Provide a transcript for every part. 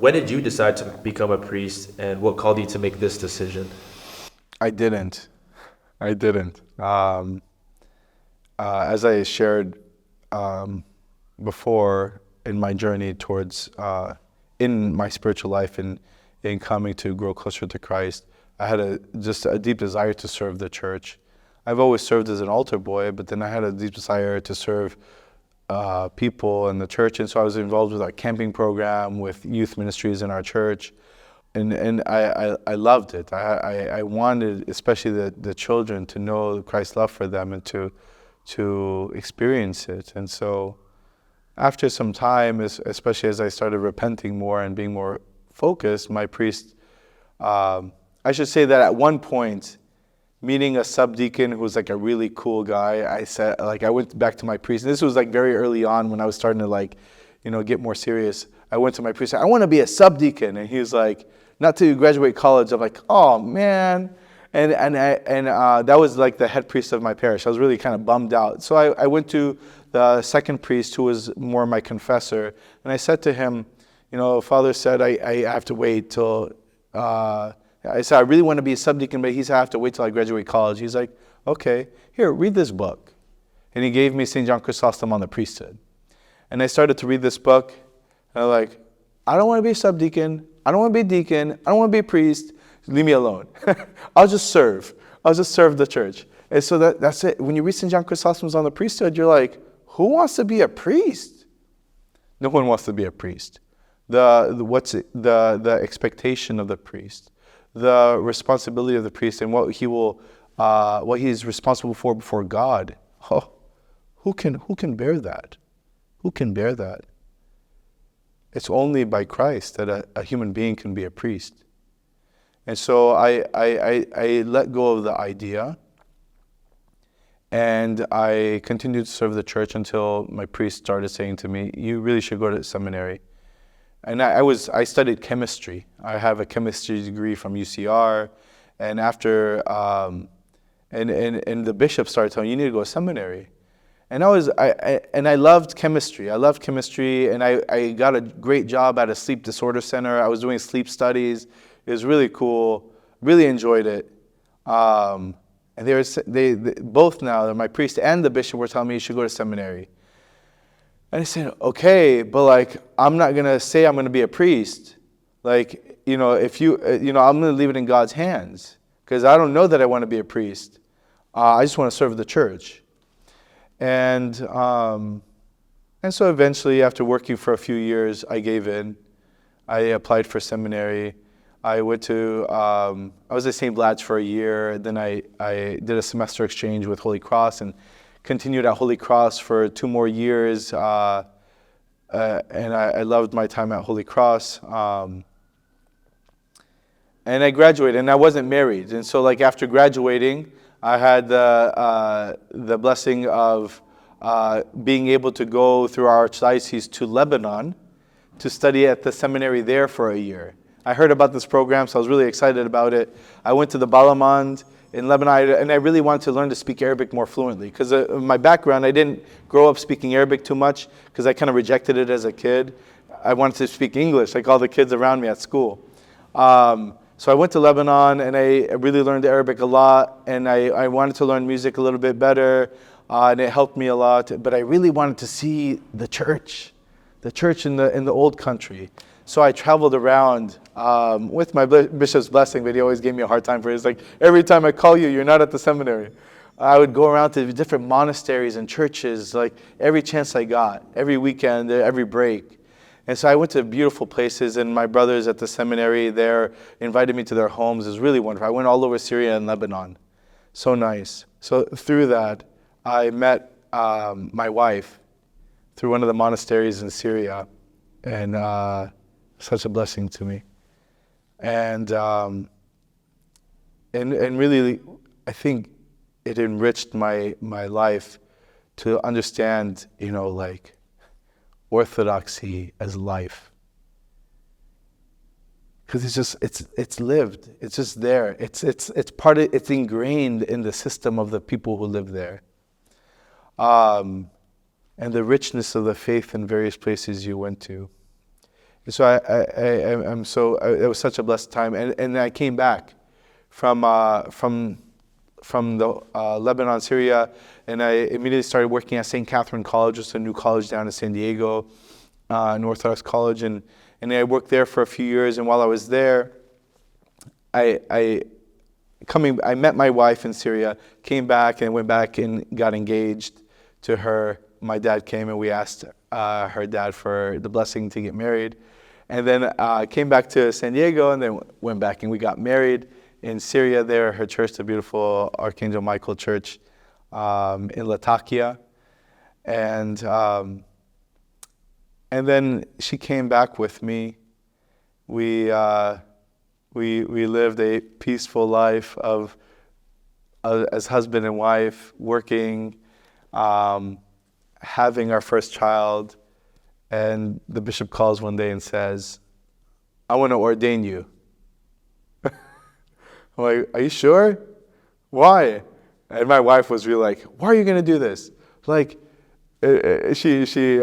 When did you decide to become a priest, and what called you to make this decision? I didn't. I didn't. As I shared before in my journey towards, in my spiritual life and in coming to grow closer to Christ, I had just a deep desire to serve the church. I've always served as an altar boy, but then I had a deep desire to serve people in the church, and so I was involved with our camping program, with youth ministries in our church, and I loved it. I wanted, especially the children, to know Christ's love for them and to experience it. And so after some time, especially as I started repenting more and being more focused, my priest, I should say that at one point, meeting a subdeacon who was like a really cool guy, I went back to my priest, and this was like very early on when I was starting to get more serious. I went to my priest, I want to be a subdeacon, and he was like, not till you graduate college. I'm like, oh man. And that was like the head priest of my parish. I was really kind of bummed out. So I went to the second priest, who was more my confessor, and I said to him, Father said I have to wait till, I said, I really want to be a subdeacon, but he said I have to wait till I graduate college. He's like, okay, here, read this book. And he gave me St. John Chrysostom on the priesthood. And I started to read this book, and I'm like, I don't want to be a subdeacon, I don't want to be a deacon, I don't want to be a priest, leave me alone. I'll just serve the church. And so that's it. When you read St. John Chrysostom's on the priesthood, you're like, who wants to be a priest? No one wants to be a priest. The expectation of the priest, the responsibility of the priest, and what he is responsible for before God. Oh, who can bear that? Who can bear that? It's only by Christ that a human being can be a priest. And so I let go of the idea, and I continued to serve the church until my priest started saying to me, you really should go to seminary. And I studied chemistry. I have a chemistry degree from UCR, and after and the bishop started telling me, you need to go to seminary. And I loved chemistry. I loved chemistry, and I got a great job at a sleep disorder center. I was doing sleep studies. It was really cool. Really enjoyed it. And they both now, my priest and the bishop, were telling me you should go to seminary. And I said, okay, but I'm not gonna say I'm gonna be a priest. If I'm gonna leave it in God's hands, because I don't know that I want to be a priest. I just want to serve the church. And so eventually, after working for a few years, I gave in. I applied for seminary. I went to, I was at St. Vlad's for a year. Then I did a semester exchange with Holy Cross and continued at Holy Cross for 2 more years. And I loved my time at Holy Cross. And I graduated, and I wasn't married. And so after graduating, I had the blessing of being able to go through our archdiocese to Lebanon to study at the seminary there for a year. I heard about this program, so I was really excited about it. I went to the Balamand in Lebanon, and I really wanted to learn to speak Arabic more fluently. Because my background, I didn't grow up speaking Arabic too much, because I kind of rejected it as a kid. I wanted to speak English, like all the kids around me at school. So I went to Lebanon, and I really learned Arabic a lot, and I wanted to learn music a little bit better, and it helped me a lot. But I really wanted to see the church in the old country. So I traveled around with my bishop's blessing, but he always gave me a hard time for it. It's like, every time I call you, you're not at the seminary. I would go around to different monasteries and churches, every chance I got, every weekend, every break. And so I went to beautiful places, and my brothers at the seminary there invited me to their homes. It was really wonderful. I went all over Syria and Lebanon. So nice. So through that, I met my wife through one of the monasteries in Syria, and such a blessing to me. And really, I think it enriched my life to understand, orthodoxy as life, because it's lived. It's just there. It's ingrained in the system of the people who live there. And the richness of the faith in various places you went to. So it was such a blessed time, and I came back from the Lebanon, Syria, and I immediately started working at St. Catherine College, which is a new college down in San Diego, an Orthodox college, and I worked there for a few years. And while I was there, I met my wife in Syria, came back and went back and got engaged to her. My dad came and we asked her dad for the blessing to get married. And then came back to San Diego and then went back and we got married in Syria there, her church, the beautiful Archangel Michael Church in Latakia. And then she came back with me. We lived a peaceful life of as husband and wife, working, having our first child. And the bishop calls one day and says, "I want to ordain you." I'm like, "Are you sure? Why?" And my wife was really like, "Why are you going to do this?" Like, she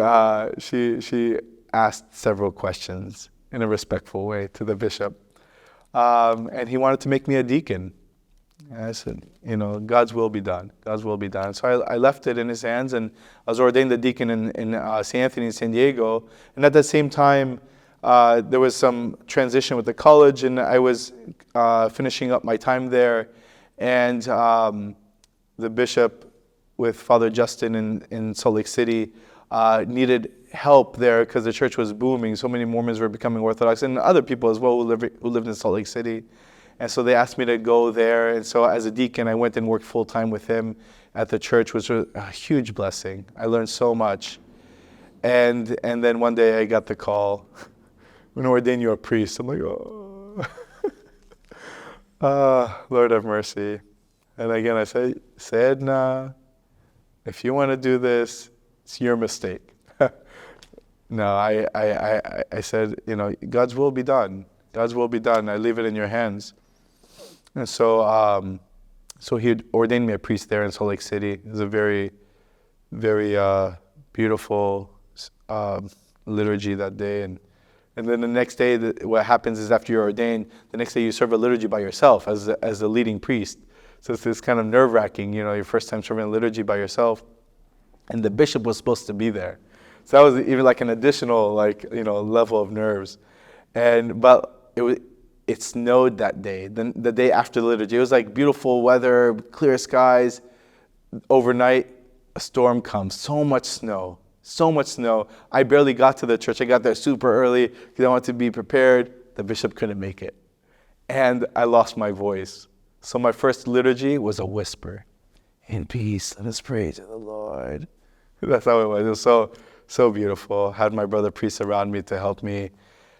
asked several questions in a respectful way to the bishop. And he wanted to make me a deacon. And I said, God's will be done. God's will be done. So I left it in his hands, and I was ordained a deacon in St. Anthony in San Diego. And at the same time, there was some transition with the college, and I was finishing up my time there. And the bishop with Father Justin in Salt Lake City needed help there because the church was booming. So many Mormons were becoming Orthodox, and other people as well who lived in Salt Lake City. And so they asked me to go there. And so as a deacon, I went and worked full time with him at the church, which was a huge blessing. I learned so much. And then one day I got the call, "We're going to ordain you a priest." I'm like, "Oh, Lord have mercy." And again, I said, "Nah, if you want to do this, it's your mistake." No, I said, God's will be done. God's will be done. I leave it in your hands. And so he ordained me a priest there in Salt Lake City. It was a very, very beautiful liturgy that day. And then the next day, what happens is after you're ordained, the next day you serve a liturgy by yourself as the leading priest. So it's this kind of nerve-wracking, your first time serving a liturgy by yourself. And the bishop was supposed to be there. So that was even like an additional level of nerves. But it snowed that day, the day after the liturgy. It was like beautiful weather, clear skies. Overnight, a storm comes, so much snow. I barely got to the church. I got there super early because I wanted to be prepared. The bishop couldn't make it. And I lost my voice. So my first liturgy was a whisper. "In peace, let us pray to the Lord." That's how it was. It was so beautiful. Had my brother priests around me to help me,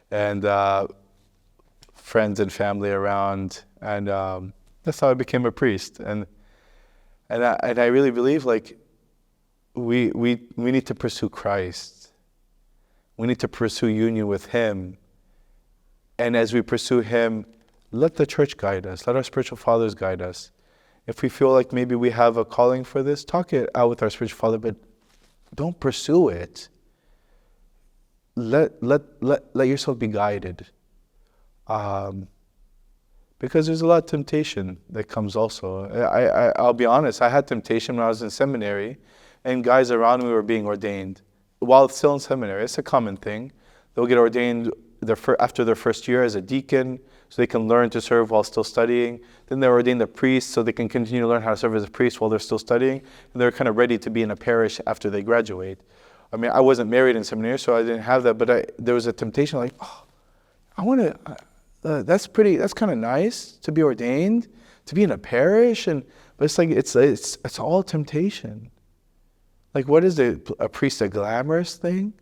and friends and family around, and that's how I became a priest. And I really believe we need to pursue Christ. We need to pursue union with Him, and as we pursue Him, let the church guide us. Let our spiritual fathers guide us. If we feel like maybe we have a calling for this, talk it out with our spiritual father, but don't pursue it. Let yourself be guided. Because there's a lot of temptation that comes also. I'll be honest, I had temptation when I was in seminary, and guys around me were being ordained while still in seminary. It's a common thing. They'll get ordained after their first year as a deacon, so they can learn to serve while still studying. Then they're ordained a priest, so they can continue to learn how to serve as a priest while they're still studying. And they're kind of ready to be in a parish after they graduate. I mean, I wasn't married in seminary, so I didn't have that. But there was a temptation, I want to. That's kind of nice to be ordained, to be in a parish, but it's all temptation. What is a priest, a glamorous thing?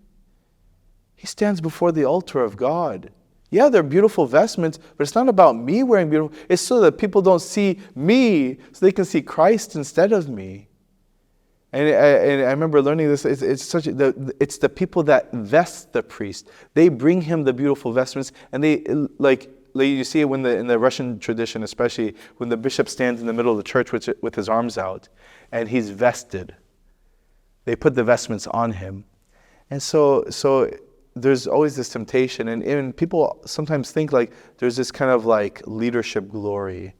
He stands before the altar of God. Yeah, they're beautiful vestments, but it's not about me wearing beautiful. It's so that people don't see me, so they can see Christ instead of me. And I remember learning this. It's the people that vest the priest. They bring him the beautiful vestments, and they you see it in the Russian tradition, especially when the bishop stands in the middle of the church with his arms out, and he's vested. They put the vestments on him, and so there's always this temptation, and people sometimes think like there's this kind of like leadership glory,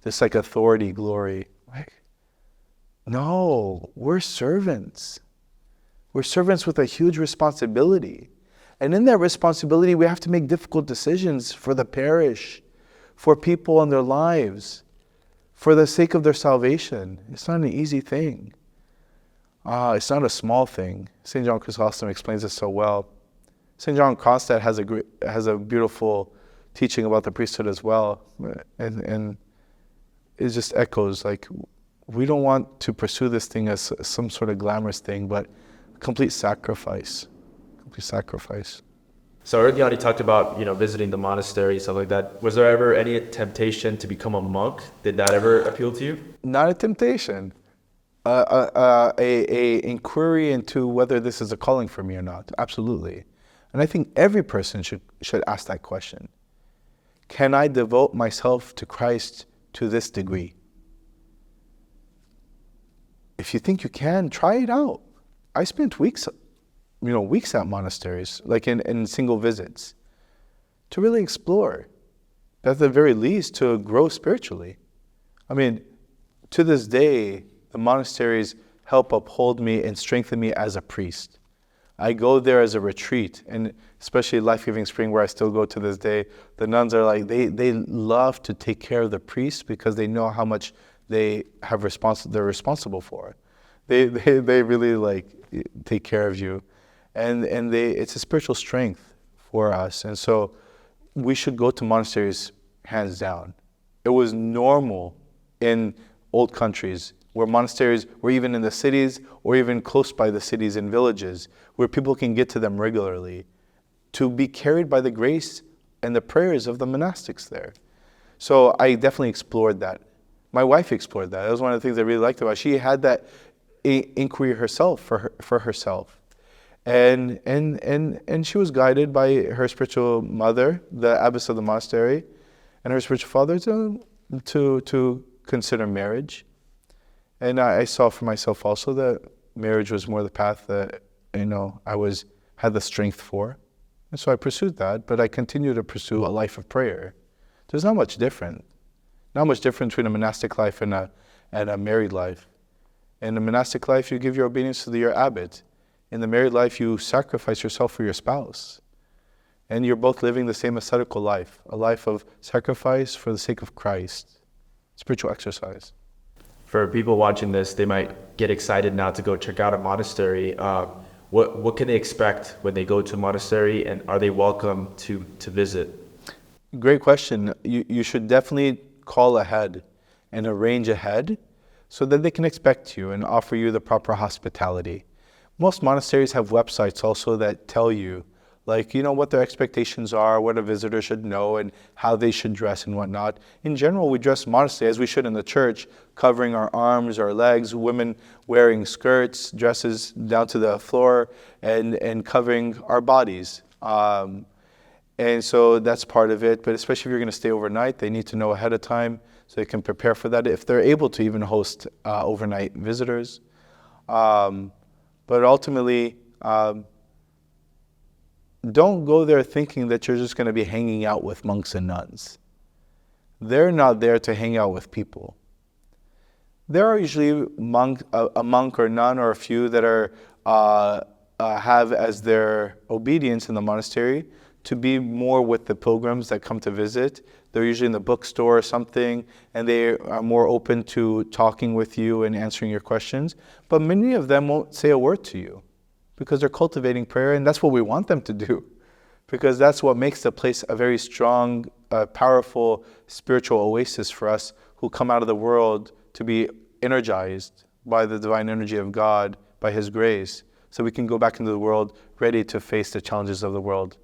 this like authority glory. Like, no, we're servants. We're servants with a huge responsibility. And in that responsibility, we have to make difficult decisions for the parish, for people and their lives, for the sake of their salvation. It's not an easy thing. It's not a small thing. St. John Chrysostom explains this so well. St. John Cronstadt has a beautiful teaching about the priesthood as well. And it just echoes, like, we don't want to pursue this thing as some sort of glamorous thing, but complete sacrifice. Complete sacrifice. So earlier on, you talked about, visiting the monastery, stuff like that. Was there ever any temptation to become a monk? Did that ever appeal to you? Not a temptation. A inquiry into whether this is a calling for me or not. Absolutely. And I think every person should ask that question. Can I devote myself to Christ to this degree? If you think you can, try it out. I spent weeks at monasteries, like in single visits, to really explore. At the very least, to grow spiritually. I mean, to this day, the monasteries help uphold me and strengthen me as a priest. I go there as a retreat, and especially Life Giving Spring, where I still go to this day, the nuns are like, they love to take care of the priests because they know how much they're responsible for. They really like take care of you, and it's a spiritual strength for us. And so we should go to monasteries hands down. It was normal in old countries where monasteries were even in the cities or even close by the cities and villages where people can get to them regularly, to be carried by the grace and the prayers of the monastics there. So I definitely explored that. My wife explored that. That was one of the things I really liked about it. She had that inquiry herself for herself. And she was guided by her spiritual mother, the abbess of the monastery, and her spiritual father to consider marriage. And I saw for myself also that marriage was more the path that I had the strength for. And so I pursued that, but I continue to pursue a life of prayer. There's not much different. Not much different between a monastic life and a married life. In the monastic life, you give your obedience to your abbot. In the married life, you sacrifice yourself for your spouse. And you're both living the same ascetical life, a life of sacrifice for the sake of Christ. Spiritual exercise. For people watching this, they might get excited now to go check out a monastery. What can they expect when they go to a monastery, and are they welcome to visit? Great question. You should definitely call ahead and arrange ahead so that they can expect you and offer you the proper hospitality. Most monasteries have websites also that tell you, like, what their expectations are, what a visitor should know, and how they should dress and whatnot. In general, we dress modestly, as we should in the church, covering our arms, our legs, women wearing skirts, dresses down to the floor, and covering our bodies. And so that's part of it. But especially if you're going to stay overnight, they need to know ahead of time so they can prepare for that, if they're able to even host overnight visitors. But ultimately, don't go there thinking that you're just going to be hanging out with monks and nuns. They're not there to hang out with people. There are usually a monk or nun or a few that have as their obedience in the monastery to be more with the pilgrims that come to visit. They're usually in the bookstore or something, and they are more open to talking with you and answering your questions. But many of them won't say a word to you, because they're cultivating prayer, and that's what we want them to do, because that's what makes the place a very strong, powerful spiritual oasis for us who come out of the world to be energized by the divine energy of God, by His grace, so we can go back into the world ready to face the challenges of the world.